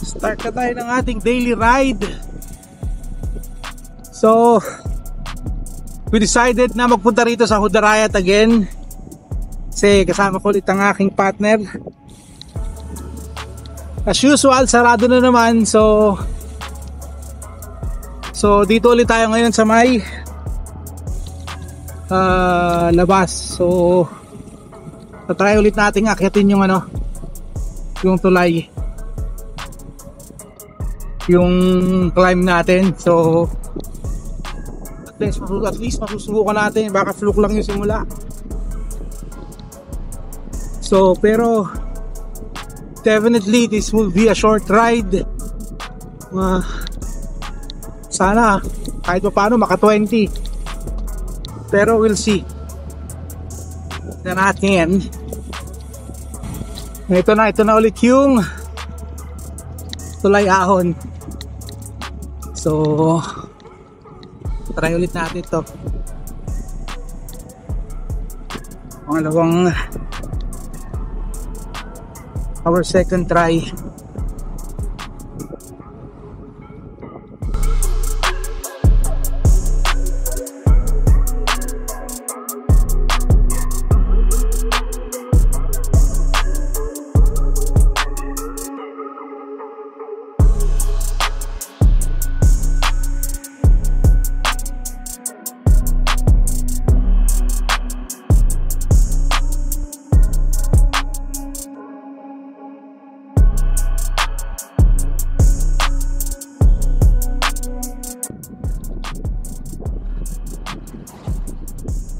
Start na tayo ng ating daily ride. So we decided na magpunta rito sa Hudarayat again kasi kasama ko ulit ang aking partner. As usual, sarado na naman. So dito ulit tayo ngayon sa may labas. So try ulit nating akyatin yung yung tulay, yung climb natin. So at least masusubukan natin, baka fluke lang yung simula. So pero definitely this will be a short ride. Sana kahit pa paano maka 20, pero we'll see na natin. Ito na ulit yung tulay ahon. So try ulit natin ito, pangalawang our second try.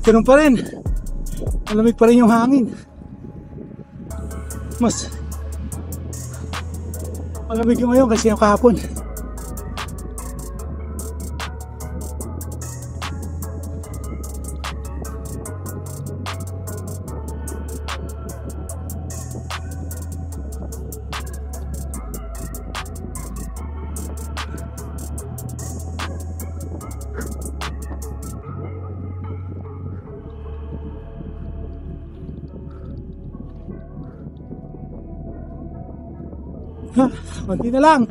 Ganun pa rin, malamig pa rin yung hangin. Mas malamig yung ngayon kasi yung kahapon. Konti na lang.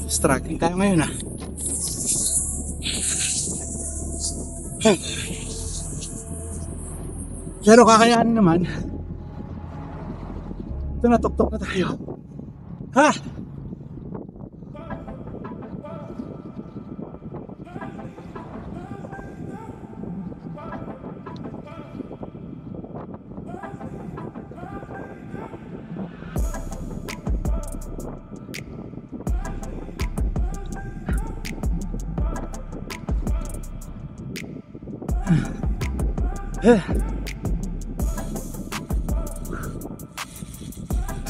Struggling tayo ngayon pero kakayanin naman. Ito na, tuktok na tayo.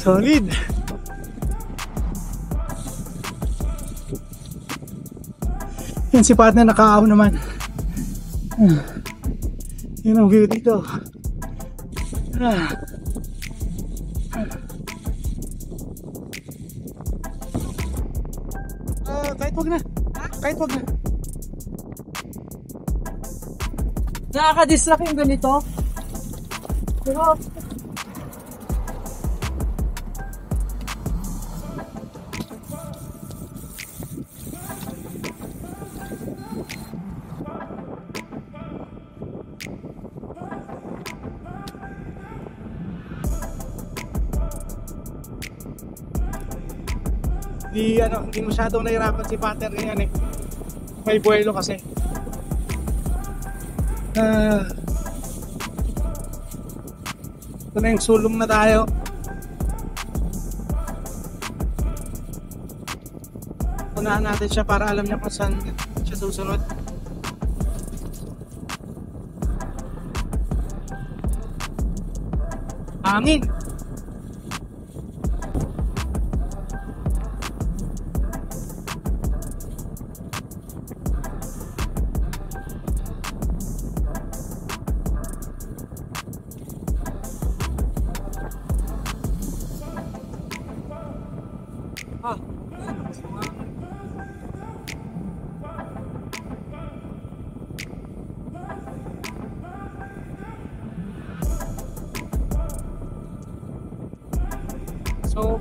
Solid. Yan si partner, nakaahon naman. Yun ang view dito. Kahit wag na. Kahit wag na. Nakaka-distract yung ganito. Pero hindi masyadong nahirapan si partner ngayon may buwelo kasi. Ito na yung sulong na tayo. Unahan natin siya para alam niya kung saan siya susunod. Hangin.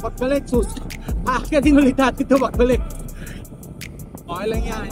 pagbalik, din ulit natin ito pagbalik. Okay lang yan.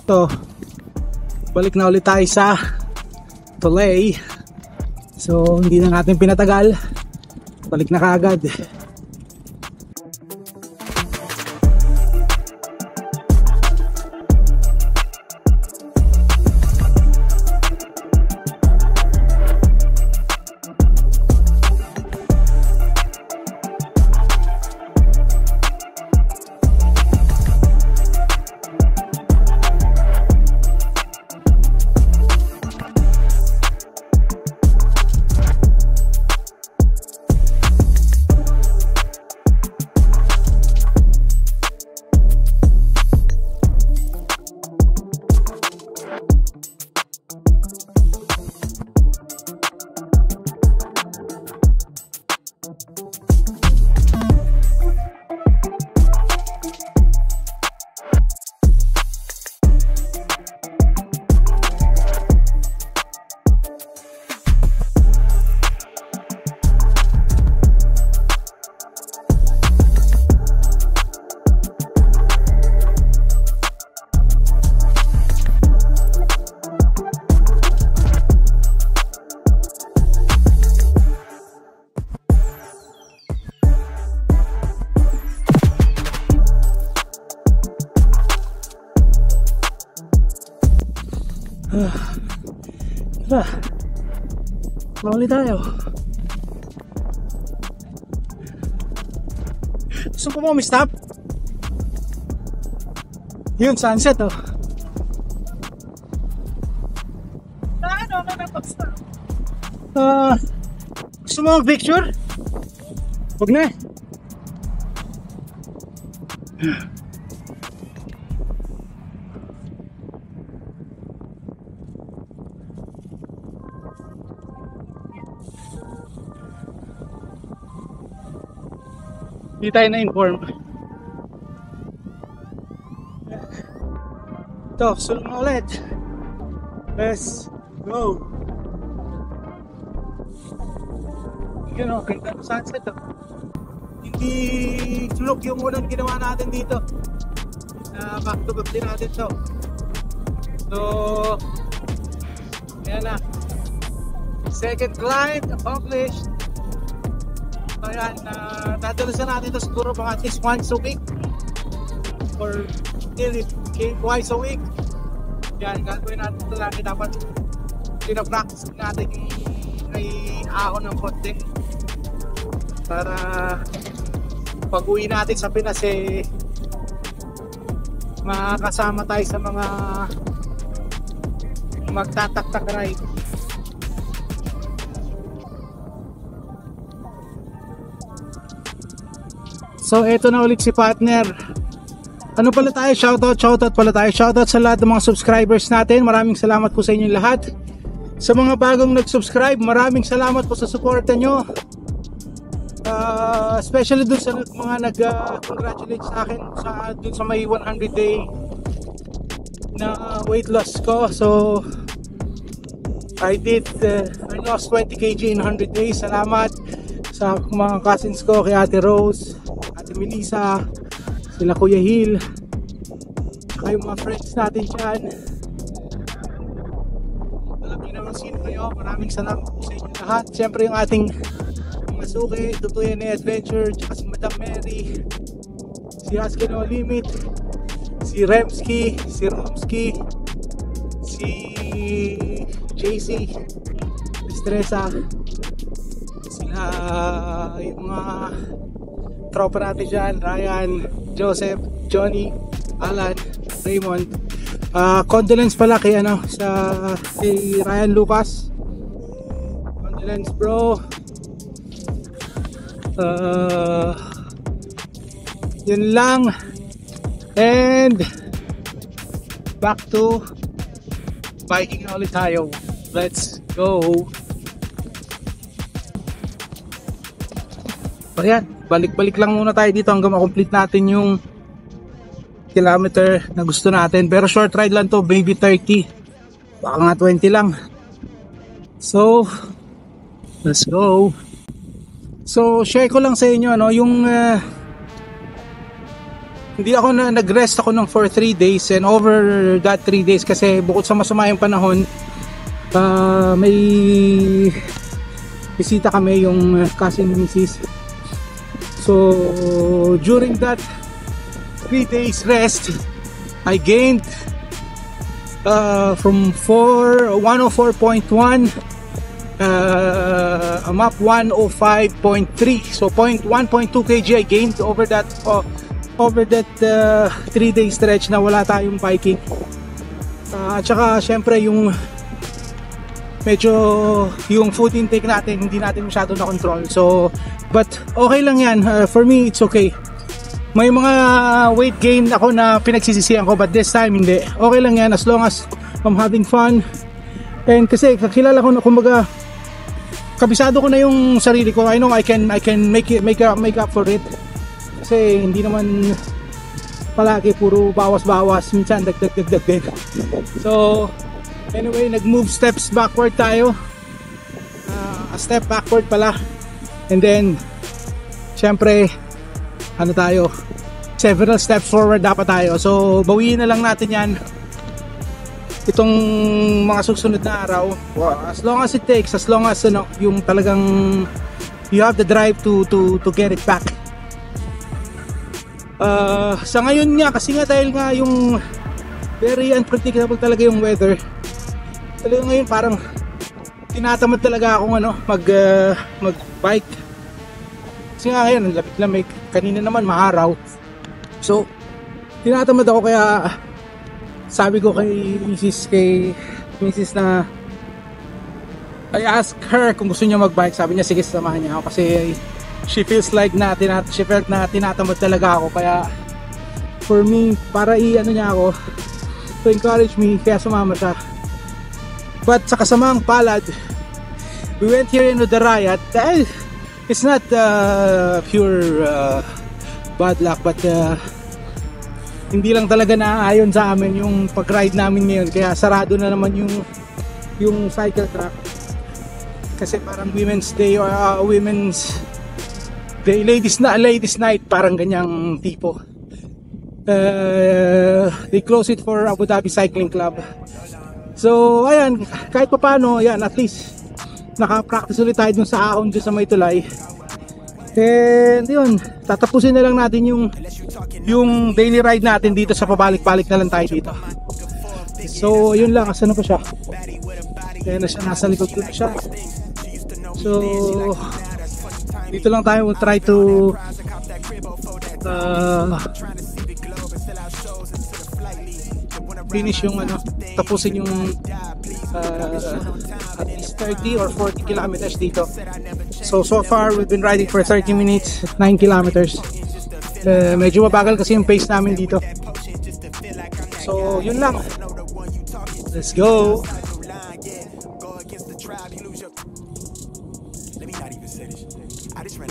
So, balik na ulit tayo sa Tulay. So, hindi na natin pinatagal. Balik na kaagad. Mawali tayo. Gusto ko mo stop? Yun, sunset oh. Ano na napag-stop? Gusto mo mag-picture? Huwag na. Hindi tayo na-inform. Ito, sulong na ulit. Let's go. Yun o, ganda ng sunset o. Hindi sulok yung unang ginawa natin dito. Back to back din natin to. So, ayan na. Second climb accomplished. So yan, dadalasan natin ito siguro mga at least once a week or till it came twice a week. Yan, gagawin natin ito lagi. Dapat pinapractice natin yung may ahon ng konti para pag uwi natin sa Pinas eh makakasama tayo sa mga magtataktak ride. So eto na ulit si partner. Ano pala tayo? Shoutout pala tayo. Shoutout sa lahat ng mga subscribers natin. Maraming salamat po sa inyong lahat. Sa mga bagong nag-subscribe, maraming salamat po sa suporta nyo. Especially dun sa mga nag-congratulate sa akin dun sa may 100 day na weight loss ko. So I lost 20 kg in 100 days. Salamat sa mga cousins ko, kay Ate Rose, Ate Melissa, sila Kuya Hill, saka yung mga friends natin dyan. Alam niyo naman sino kayo. Maraming salamat po sa inyo lahat. Siyempre yung ating mga suki, Tutuyan na Adventure, saka si Madam Mary, si Husky No Limit, si Remski, si Romski, si JC Estresa, sila yung mga tropa natin dyan, Ryan, Joseph, Johnny, Alan, Raymond. Condolence pala kay kay Ryan Lucas. Condolence bro. Yun lang. And back to biking na ulit tayo. Let's go. Ayan, balik-balik lang muna tayo dito hanggang makomplete natin yung kilometer na gusto natin. Pero short ride lang to, maybe 30. Baka nga 20 lang. So, let's go. So, share ko lang sa inyo ano, yung hindi ako nag-rest ako for 3 days, and over that 3 days kasi bukod sa masama yung panahon, may bisita kami yung cousin ni Mrs. So during that 3 days rest, I gained from 104.1 I'm up 105.3, so 1.2 kg I gained over that 3 day stretch na wala tayong biking. At saka syempre yung medyo yung food intake natin hindi natin masyado na control, so but okay lang yan. For me it's okay. May mga weight gain ako na pinagsisisihan ko, but this time hindi. Okay lang yan as long as I'm having fun. And kasi kakilala ko na, kumbaga kabisado ko na yung sarili ko. I know I can make up for it. Kasi hindi naman palagi puro bawas-bawas, minsan dagdag din. So anyway, nag-move steps backward tayo. A step backward pala. And then syempre ano tayo, several steps forward dapat tayo. So bawiin na lang natin yan itong mga susunod na araw. As long as it takes, as long as yung talagang you have the drive to get it back. Sa ngayon nga, kasi nga dahil nga yung very unpredictable talaga yung weather, talaga ngayon parang tinatamad talaga akong mag-bike. Kasi nga ngayon, lamig-lamig, kanina naman maaraw. So tinatamad ako, kaya sabi ko kay Mrs. na I asked her kung gusto niya mag-bike. Sabi niya sige, samahan niya ako kasi she felt na tinatamad talaga ako. Kaya for me, para niya ako, to encourage me, kaya sumama siya. But sa kasamang palad, we went here into the riot. It's not pure bad luck, but hindi lang talaga naaayon sa amin yung pag-ride namin ngayon, kaya sarado na naman yung cycle track. Kasi parang women's day or women's day, ladies night, parang ganyang tipo. They close it for Abu Dhabi Cycling Club. So ayan, kahit pa paano, ayan, at least naka-practice ulit tayo dun sa ahon dun sa may tulay. And yun, tatapusin na lang natin yung daily ride natin dito, sa pabalik-balik na lang tayo dito. So yun lang, asan na pa siya? Ayan na siya, nasa likod ko na siya. So dito lang tayo, we'll try to finish yung tapusin yung at least 30 or 40 kilometers dito. So far we've been riding for 30 minutes, 9 kilometers. Medyo mabagal kasi yung pace namin dito. So yun lang, let's go.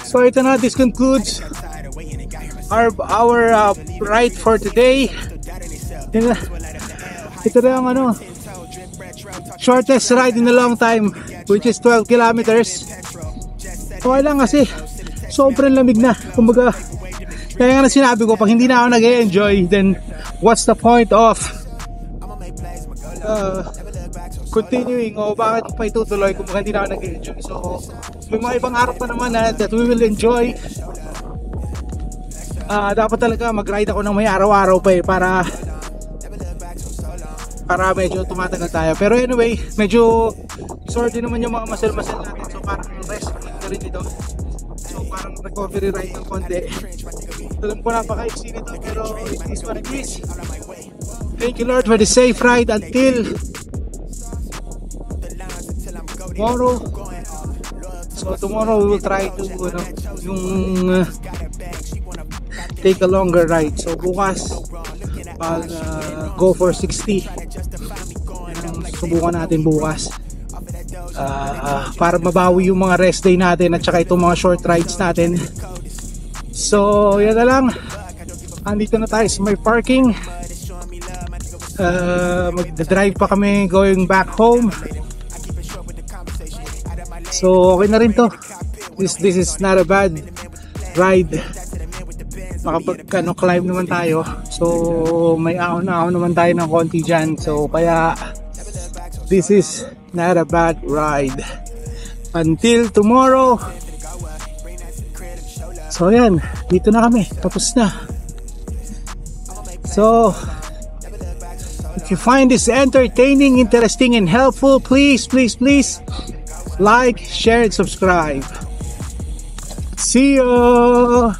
So ito na, this concludes our ride for today. Ito na yung shortest ride in a long time, which is 12 kilometers. Okay lang kasi sobrang lamig na, kumbaga. Kaya nga sinabi ko, pag hindi na ako nag-enjoy, then what's the point of continuing, o bakit pa itutuloy kung hindi na ako nag-enjoy. So may mga ibang araw pa naman that we will enjoy. Dapat talaga mag-ride ako ng may araw-araw pa para medyo tumatagal tayo. Pero anyway, medyo sore din naman yung mga muscle natin, so parang rest na rin ito. So parang recovery ride ng konti. Alam ko napaka-easy nito, pero it is what it is. Thank you Lord for the safe ride until tomorrow. Let's So tomorrow we will try to take a longer ride. So bukas go for 60. Subukan natin bukas. Para mabawi yung mga rest day natin at saka itong mga short rides natin. So yan na lang. Andito na tayo sa may parking. Mag-drive pa kami going back home. So okay na rin to. This is not a bad ride. Makapag-climb naman tayo. So may ahon-ahon naman tayo ng konti dyan. So kaya this is not a bad ride until tomorrow. So yan, dito na kami, tapos na. So if you find this entertaining, interesting and helpful, please like, share and subscribe. See you.